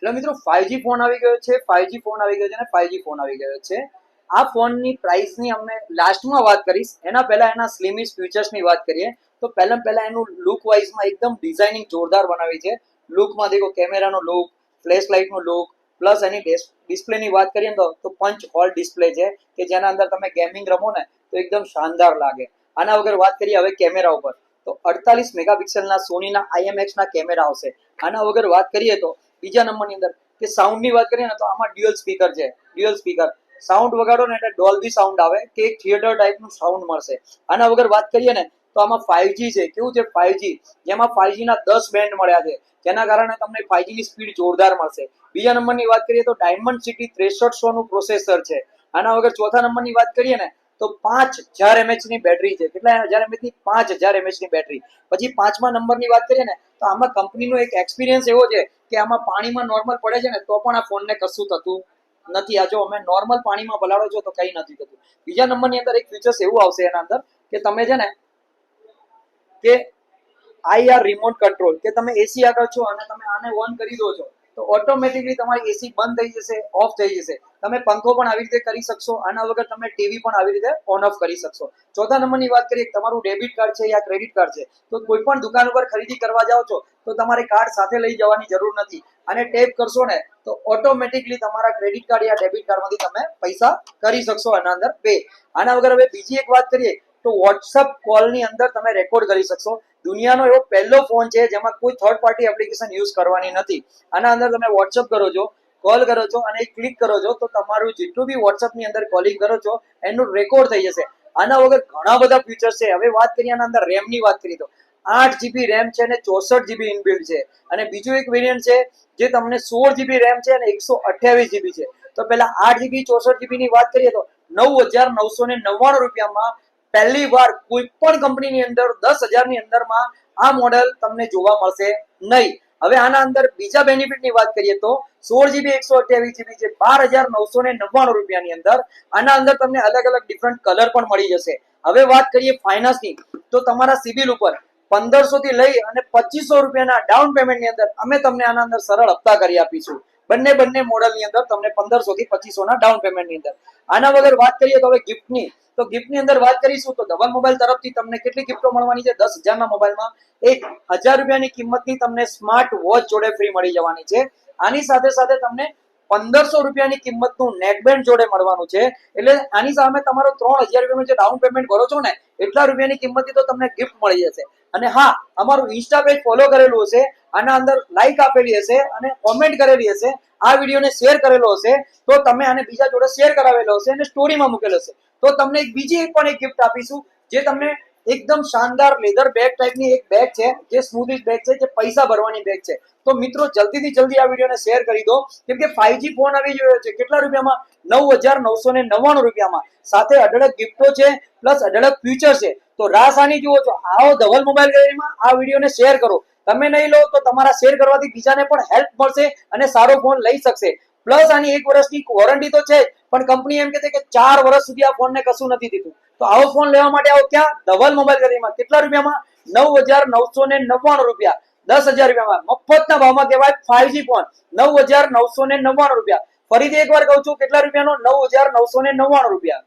એટલે મિત્રો 5G phone આવી ગયો છે, 5G ફોન આવી ગયો છે અને 5G ફોન આવી ગયો છે. આ ફોનની પ્રાઇસની અમે લાસ્ટમાં વાત કરીશ. એના પહેલા એના સ્લિમિશ ફીચર્સની વાત કરીએ તો પહેલા એનું લુક વાઇઝમાં એકદમ ડિઝાઇનિંગ જોરદાર બનાવી છે. લુકમાં દેખો, કેમેરાનો લુક, ફ્લેશ લાઇટનો લુક, પ્લસ એની ડિસ્પ્લેની વાત કરીએ તો પંચ હોલ ડિસ્પ્લે છે કે જેના અંદર તમે ગેમિંગ રમો ને તો એકદમ શાનદાર લાગે. આના વગર વાત કરીએ હવે કેમેરા ઉપર, તો 48 મેગાપિક્સલના સોનીના IMX ના કેમેરા આવશે. આના વગર વાત કરીએ તો બીજા નંબરની અંદર કે સાઉન્ડની વાત કરીએ ને તો આમાં ડ્યુઅલ સ્પીકર છે. ડ્યુઅલ સ્પીકર સાઉન્ડ વગાડો ને એટલે ડોલ્બી સાઉન્ડ આવે કે એક થિયેટર ટાઈપનું સાઉન્ડ મળશે. આના વગર વાત કરીએ ને તો આમાં 5G છે. કેવું છે 5G? જેમાં 5G ના 10 બેન્ડ મળ્યા છે, જેના કારણે તમને 5G ની સ્પીડ જોરદાર મળશે. બીજા નંબરની વાત કરીએ તો ડાયમંડ સિટી 6300 નું પ્રોસેસર છે. આના વગર ચોથા નંબરની વાત કરીએ ને તો 5000 mAh ની બેટરી છે. કેટલા 1000 mAh ની? 5000 mAh ની બેટરી. પછી પાંચમા નંબરની વાત કરીએ ને તો આમાં કંપનીનો એક એક્સપિરિયન્સ એવો છે કે આમાં પાણીમાં નોર્મલ પડે છે ને તો પણ આ ફોનને કશું થતું નથી. આ જો અમે નોર્મલ પાણીમાં પલાળો છો તો કઈ નથી થતું. બીજા નંબરની અંદર એક ફીચર્સ એવું આવશે એના અંદર કે તમે છે ને કે IR રિમોટ કંટ્રોલ, કે તમે એસી આગળ છો અને તમે આને ઓન કરી દો છો તો ઓટોમેટિકલી તમારી એસી બંધ થઈ જશે, ઓફ થઈ જશે. તમે પંખો પણ આવી રીતે કરી શકશો. આના વગર તમે ટીવી પણ આવી રીતે ઓન ઓફ કરી શકશો. ચોથા નંબરની વાત કરીએ, તમારું ડેબિટ કાર્ડ છે યા ક્રેડિટ કાર્ડ છે તો કોઈ પણ દુકાન ઉપર ખરીદી કરવા જાઓ છો તો તમારે કાર્ડ સાથે લઈ જવાની જરૂર નથી. અને ટેપ કરશો ને તો ઓટોમેટિકલી તમારા ક્રેડિટ કાર્ડ યા ડેબિટ કાર્ડમાંથી તમે પૈસા કરી શકશો આના અંદર પે. આના વગર હવે બીજી એક વાત કરીએ તો વોટ્સઅપ કોલની અંદર તમે રેકોર્ડ કરી શકશો. દુનિયાનો એવો પહેલો ફોન છે જેમાં કોઈ થર્ડ પાર્ટી એપ્લિકેશન યુઝ કરવાની નથી. આના અંદર તમે વોટ્સઅપ કરો છો, કોલ કરો છો અને ક્લિક કરો છો તો તમારું જેટલું બી વોટ્સઅપની અંદર કોલિંગ કરો છો એનું રેકોર્ડ થઈ જશે. આના વગર ઘણા બધા ફીચર્સ છે. હવે વાત કરીએ આના અંદર રેમની વાત કરીએ તો 8GB રેમ છે અને 64GB ઇનબિલ્ટ છે. અને બીજું એક વેરિયન્ટ છે જે તમને 16GB રેમ છે અને 128GB છે. તો પેલા 8GB 64GB ની વાત કરીએ તો 9999 રૂપિયામાં પહેલી વાર કોઈ પણ કંપનીની અંદર 10,000 ની અંદરમાં આ મોડેલ તમને જોવા મળશે નહીં. હવે આના અંદર બીજા બેનિફિટની વાત કરીએ તો 16GB 128GB છે 12,999 રૂપિયાની અંદર. આના અંદર તમને અલગ અલગ ડિફરન્ટ કલર પણ મળી જશે. હવે વાત કરીએ ફાઇનાન્સની તો તમારા સિબિલ ઉપર 1500 થી લઈ અને 2500 રૂપિયાના ડાઉન પેમેન્ટની અંદર અમે તમને આના અંદર સરળ હપ્તા કરી આપીશું. બંને મોડલની અંદર તમને 1500 થી 2500 ના ડાઉન પેમેન્ટની અંદર. આના વગર વાત કરીએ તો હવે ગિફ્ટની, તો ગિફ્ટની અંદર વાત કરીશું તો ધવલ મોબાઈલ તરફથી તમને કેટલી ગિફ્ટો મળવાની છે? 10,000 ના મોબાઈલમાં 1000 રૂપિયાની કિંમતની તમને સ્માર્ટ વોચ જોડે ફ્રી મળી જવાની છે. આની સાથે સાથે તમને 1500 રૂપિયાની કિંમતનું નેકબેન્ડ જોડે મળવાનું છે. એટલે આની સામે તમારો 3000 રૂપિયાનું જે ડાઉન પેમેન્ટ ભરો છો ને એટલા રૂપિયાની કિંમતની તો તમને ગિફ્ટ મળી જશે. અને હા, અમારું ઇન્સ્ટા પેજ ફોલો કરેલું હશે, આના અંદર લાઈક આપેલી હશે અને કોમેન્ટ કરેલી હશે, આ વિડીયોને શેર કરેલો હશે તો તમે આને બીજા જોડે શેર કરાવેલો હશે અને સ્ટોરીમાં મૂકેલો હશે તો તમને બીજી પણ એક ગિફ્ટ આપીશું જે તમને એકદમ શાનદાર લેધર બેગ ટાઈપની એક બેગ છે જે સ્મૂથિશ બેગ છે, જે પૈસા ભરવાની બેગ છે. તો મિત્રો જલ્દીથી જલ્દી આ વિડીયોને શેર કરી દો કેમ કે 5G ફોન આવી ગયો છે. કેટલા રૂપિયામાં? 9,999 રૂપિયામાં. સાથે અઢળક ગિફ્ટો છે પ્લસ અઢળક ફ્યુચર છે. તો રાસાની જુઓ છો, આવો ધવલ મોબાઈલ ગેલેરીમાં આ વિડીયોને શેર કરો. તમે નહીં લો તો તમારા શેર કરવાથી બીજાને પણ હેલ્પ મળશે અને સારો ફોન લઈ શકશે. પ્લસ આની 1 વર્ષની વોરંટી તો છે પણ કંપની એમ કહે કે 4 વર્ષ સુધી આ ફોનને કશું નથી દીધું. તો આવો ફોન લેવા માટે આવો ક્યાં? ધવલ મોબાઈલ ગેલેરીમાં. કેટલા રૂપિયામાં? 9,999 રૂપિયા. 10,000 રૂપિયામાં મફતના ભાવમાં કહેવાય 5G ફોન 9,999 રૂપિયા. ફરીથી એકવાર કહું છું, કેટલા રૂપિયાનો? 9,999 રૂપિયા.